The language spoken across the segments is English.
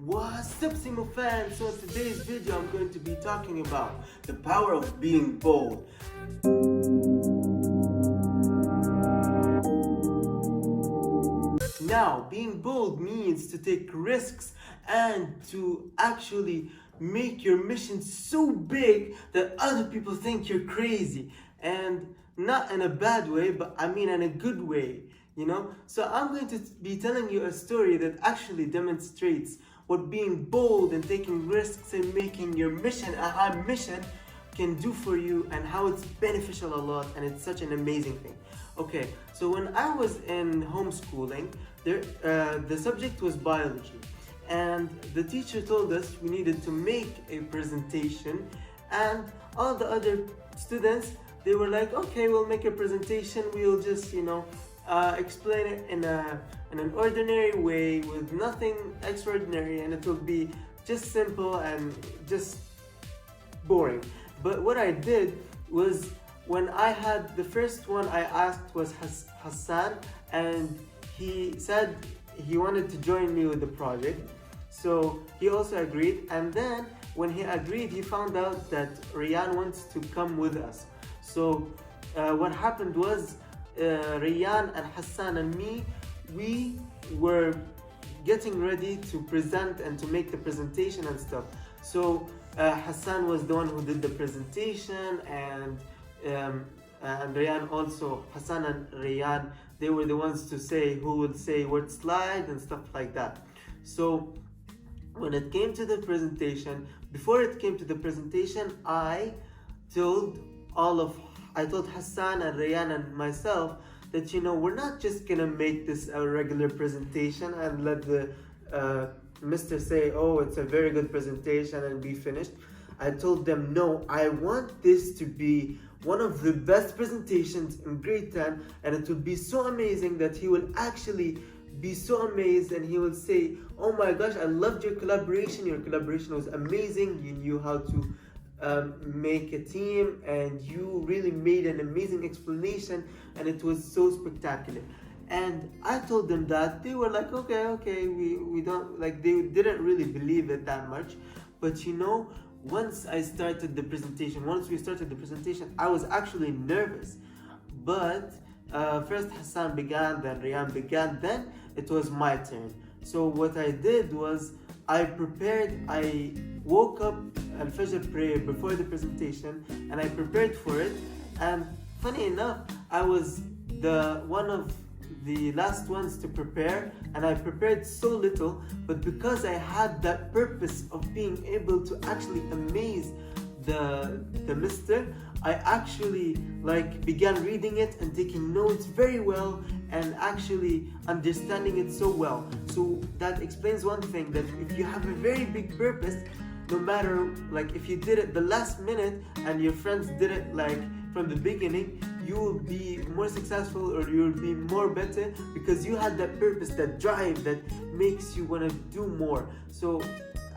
What's up, Simo fans? So in today's video I'm going to be talking about the power of being bold. Now, being bold means to take risks and to actually make your mission so big that other people think you're crazy. And not in a bad way, but I mean in a good way, So I'm going to be telling you a story that actually demonstrates what being bold and taking risks and making your mission a high mission can do for you, and how it's beneficial a lot, and it's such an amazing thing. Okay, so when I was in homeschooling, the subject was biology, and the teacher told us we needed to make a presentation, and all the other students, they were like, okay, we'll make a presentation, we'll just explain it in an ordinary way with nothing extraordinary, and it will be just simple and just boring. But what I did was, when I had the first one I asked was Hassan, and he said he wanted to join me with the project, so he also agreed. And then when he agreed, he found out that Riyan wants to come with us. So what happened was, Riyan and Hassan and me, we were getting ready to present and to make the presentation and stuff. So Hassan was the one who did the presentation, and Riyan also. Hassan and Riyan, they were the ones to say who would say what slide and stuff like that. So when it came to the presentation, before it came to the presentation, I told Hassan and Riyan and myself that we're not just gonna make this a regular presentation and let the Mr. say, oh, it's a very good presentation and be finished. I told them, no, I want this to be one of the best presentations in grade 10, and it would be so amazing that he will actually be so amazed, and he will say, oh my gosh, I loved your collaboration was amazing, you knew how to make a team, and you really made an amazing explanation, and it was so spectacular. And I told them that. They were like, okay, we don't, like, they didn't really believe it that much. But once we started the presentation, I was actually nervous. But first Hassan began, then Riyan began, then it was my turn. So what I did was, I woke up Al-Fajr prayer before the presentation, and I prepared for it. And funny enough, I was one of the last ones to prepare, and I prepared so little, but because I had that purpose of being able to actually amaze the mister, I actually began reading it and taking notes very well, and actually understanding it so well. So that explains one thing, that if you have a very big purpose, no matter if you did it the last minute and your friends did it from the beginning, you will be more successful, or you will be more better, because you had that purpose, that drive that makes you want to do more. So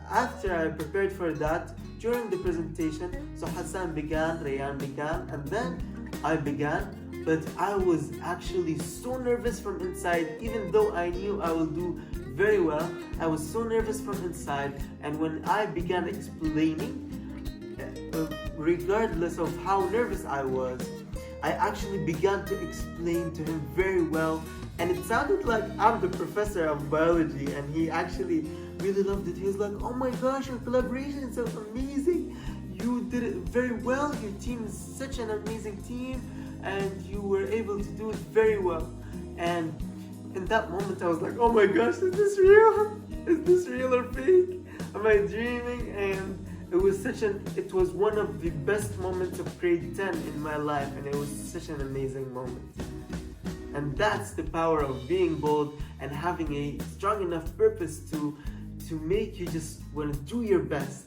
after I prepared for that, during the presentation, so Hassan began, Riyan began, and then I began. But I was actually so nervous from inside, even though I knew I will do very well. I was so nervous from inside, and when I began explaining, regardless of how nervous I was, I actually began to explain to him very well, and it sounded like I'm the professor of biology, and he actually really loved it. He was like, oh my gosh, your collaboration is so amazing, you did it very well, your team is such an amazing team, and you were able to do it very well. And in that moment I was like, oh my gosh, is this real? Is this real or fake? Am I dreaming? And it was one of the best moments of grade 10 in my life, and it was such an amazing moment. And that's the power of being bold and having a strong enough purpose to make you just want to do your best.